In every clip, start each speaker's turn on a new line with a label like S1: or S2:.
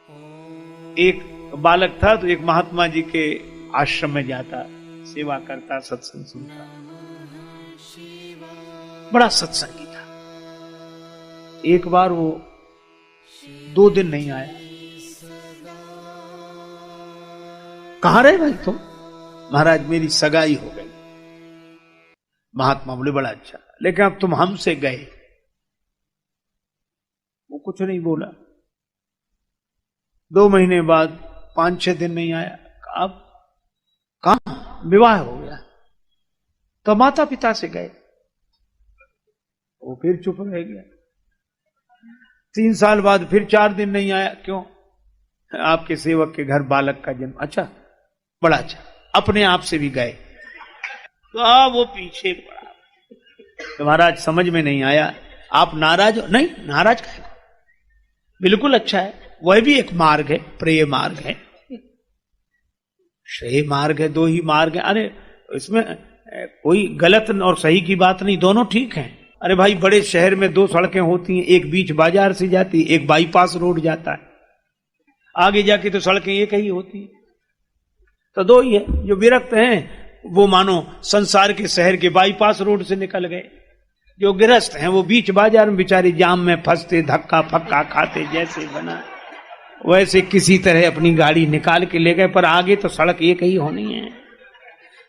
S1: एक बालक था तो एक महात्मा जी के आश्रम में जाता, सेवा करता, सत्संग सुनता, बड़ा सत्संगी था। एक बार वो 2 दिन नहीं आया। कहां रहे भाई तुम? महाराज मेरी सगाई हो गई। महात्मा बोले बड़ा अच्छा, लेकिन अब तुम हमसे गए। वो कुछ नहीं बोला। 2 महीने बाद 5-6 दिन नहीं आया। अब कहां? विवाह हो गया। तो माता पिता से गए। वो फिर चुप रह गया। 3 साल बाद फिर 4 दिन नहीं आया। क्यों? आपके सेवक के घर बालक का जन्म। अच्छा, बड़ा अच्छा। अपने आप से भी गए तो वो पीछे पड़ा। तो महाराज समझ में नहीं आया, आप नाराज हो? नहीं, नाराज का बिल्कुल अच्छा है। वह भी एक मार्ग है, प्रेय मार्ग है, श्रेय मार्ग है, 2 ही मार्ग है। अरे इसमें कोई गलत और सही की बात नहीं, दोनों ठीक हैं। अरे भाई बड़े शहर में 2 सड़कें होती हैं, एक बीच बाजार से जाती है, एक बाईपास रोड जाता है। आगे जाके तो सड़कें एक ही होती है। तो 2 ही है। जो विरक्त हैं वो मानो संसार के शहर के बाईपास रोड से निकल गए। जो गृहस्थ हैं वो बीच बाजार में बेचारे जाम में फंसते, धक्का फक्का खाते, जैसे बना वैसे किसी तरह अपनी गाड़ी निकाल के ले गए। पर आगे तो सड़क एक ही होनी है।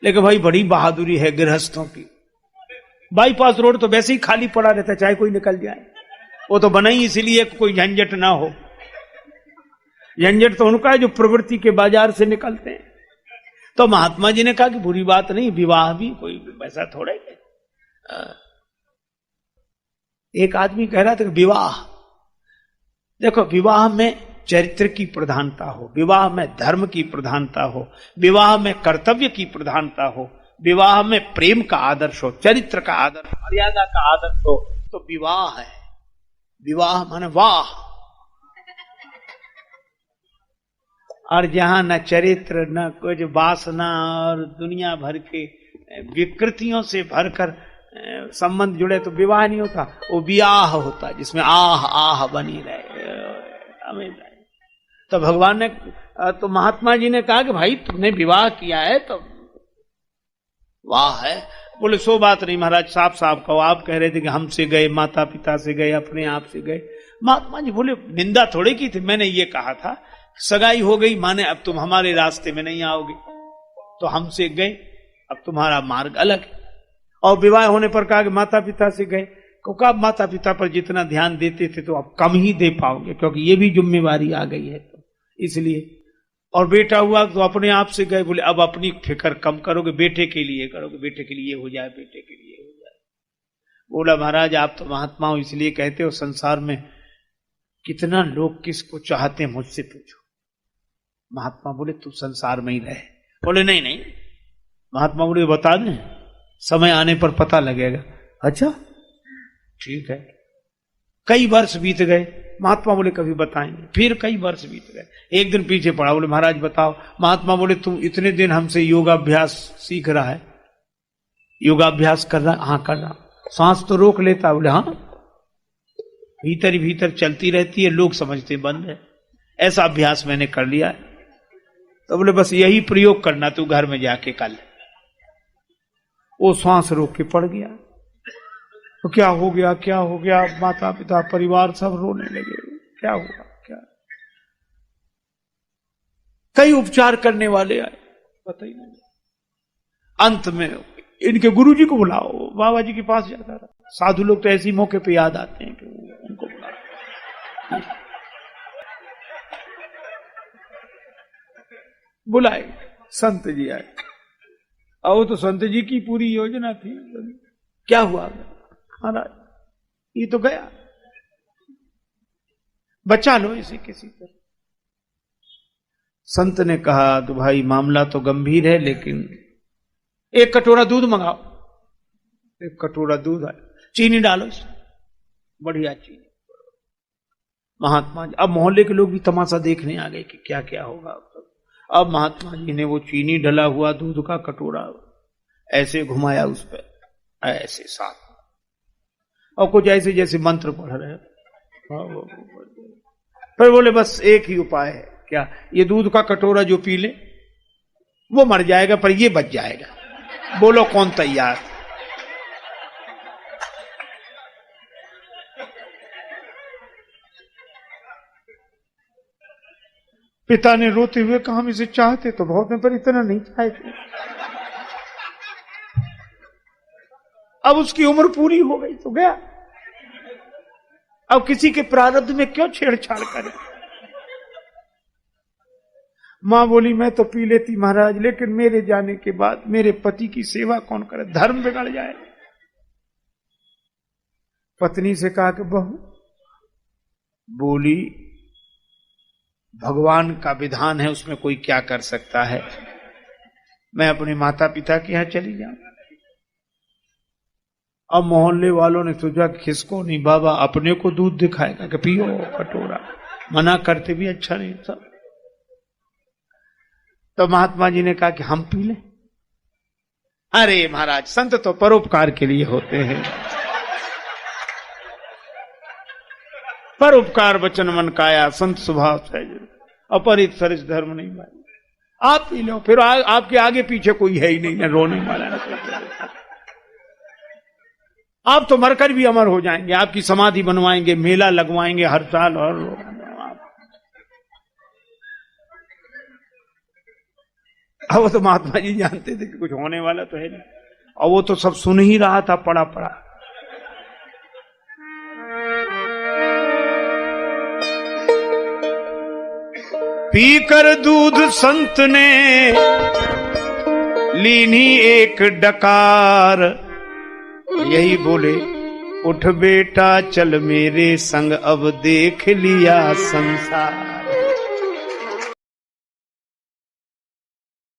S1: लेकिन भाई बड़ी बहादुरी है गृहस्थों की। बाईपास रोड तो वैसे ही खाली पड़ा रहता, चाहे कोई निकल जाए। वो तो बना ही इसलिए कोई झंझट ना हो। झंझट तो उनका है जो प्रवृत्ति के बाजार से निकलते हैं। तो महात्मा जी ने कहा कि बुरी बात नहीं, विवाह भी कोई वैसा थोड़ा ही है। एक आदमी कह रहा था कि विवाह, देखो विवाह में चरित्र की प्रधानता हो, विवाह में धर्म की प्रधानता हो, विवाह में कर्तव्य की प्रधानता हो, विवाह में प्रेम का आदर्श हो, चरित्र का आदर्श, मर्यादा का आदर्श हो, तो विवाह है। विवाह माने वाह। और जहां न चरित्र न कुछ वासना और दुनिया भर के विकृतियों से भरकर संबंध जुड़े तो विवाह नहीं होता, वो ब्याह होता जिसमें आह आह बनी रहे। तो भगवान ने, तो महात्मा जी ने कहा कि भाई तुमने विवाह किया है तो वाह है। बोले सो बात नहीं महाराज, साफ साफ कहो। आप कह रहे थे कि हमसे गए, माता पिता से गए, अपने आप से गए। महात्मा जी बोले निंदा थोड़े की थी, मैंने ये कहा था सगाई हो गई माने अब तुम हमारे रास्ते में नहीं आओगे, तो हमसे गए, अब तुम्हारा मार्ग अलग है। और विवाह होने पर कहा कि माता पिता से गए, क्योंकि आप माता पिता पर जितना ध्यान देते थे तो अब कम ही दे पाओगे, क्योंकि ये भी जिम्मेवारी आ गई है तो इसलिए। और बेटा हुआ तो अपने आप से गए, बोले अब अपनी फिक्र कम करोगे, बेटे के लिए करोगे, बेटे के लिए हो जाए, बेटे के लिए हो जाए। बोला महाराज आप तो महात्मा हो इसलिए कहते हो, संसार में कितना लोग किसको चाहते हैं मुझसे पूछो। महात्मा बोले तू संसार में ही रहे। बोले नहीं नहीं। महात्मा बोले बता दें, समय आने पर पता लगेगा। अच्छा ठीक है। कई वर्ष बीत गए। महात्मा बोले कभी बताएंगे। फिर कई वर्ष बीत गए। एक दिन पीछे पड़ा, बोले महाराज बताओ। महात्मा बोले तुम इतने दिन हमसे योगाभ्यास सीख रहा है, योगाभ्यास कर रहा? हाँ कर रहा। सांस तो रोक लेता? बोले हाँ, भीतर ही भीतर चलती रहती है, लोग समझते बंद है। ऐसा अभ्यास मैंने कर लिया है। तो बोले बस यही प्रयोग करना तू घर में जाके कल। वो सांस रोक के पड़ गया। तो क्या हो गया, क्या हो गया? माता पिता परिवार सब रोने लगे। क्या हुआ? क्या? कई उपचार करने वाले आए, पता ही नहीं। अंत में इनके गुरुजी को बुलाओ, बाबा जी के पास जाता रहा। साधु लोग तो ऐसे मौके पे याद आते हैं कि उनको बुलाओ। बुलाए, संत जी आए। और तो संत जी की पूरी योजना थी। क्या हुआ महाराज? ये तो गया, बचा लो इसे किसी तरह। संत ने कहा तो भाई मामला तो गंभीर है, लेकिन 1 कटोरा दूध मंगाओ। 1 कटोरा दूध है, चीनी डालो इसमें, बढ़िया चीनी। महात्मा जी, अब मोहल्ले के लोग भी तमाशा देखने आ गए कि क्या क्या होगा। अब महात्मा जी ने वो चीनी डला हुआ दूध का कटोरा ऐसे घुमाया उस पर, ऐसे साथ, और कुछ ऐसे जैसे मंत्र पढ़ रहे। फिर बोले बस एक ही उपाय है। क्या? ये दूध का कटोरा जो पी ले वो मर जाएगा पर ये बच जाएगा। बोलो कौन तैयार? पिता ने रोते हुए कहा, हम इसे चाहते तो बहुत हैं पर इतना नहीं चाहते। अब उसकी उम्र पूरी हो गई तो गया, अब किसी के प्रारब्ध में क्यों छेड़छाड़ करें। मां बोली, मैं तो पी लेती महाराज, लेकिन मेरे जाने के बाद मेरे पति की सेवा कौन करे, धर्म बिगड़ जाए। पत्नी से कहा कि बहू, बोली भगवान का विधान है, उसमें कोई क्या कर सकता है, मैं अपने माता पिता के यहां चली जाऊं। अब मोहल्ले वालों ने सोचा किसको नहीं, बाबा अपने को दूध दिखाएगा कि पियो कटोरा, मना करते भी अच्छा नहीं सब। तो महात्मा जी ने कहा कि हम पी लें। अरे महाराज, संत तो परोपकार के लिए होते हैं, परोपकार वचन मन काया, संत स्वभाव सहज, अपरित सरिस धर्म नहीं भाई। आप पी लो, फिर आपके आगे पीछे कोई है ही नहीं, ना रोने वाला ना। आप तो मरकर भी अमर हो जाएंगे, आपकी समाधि बनवाएंगे, मेला लगवाएंगे हर साल। और अब वो तो महात्मा जी जानते थे कि कुछ होने वाला तो है नहीं, और वो तो सब सुन ही रहा था पड़ा पड़ा। पीकर दूध संत ने लीनी एक डकार, यही बोले, उठ बेटा चल मेरे संग, अब देख लिया संसार।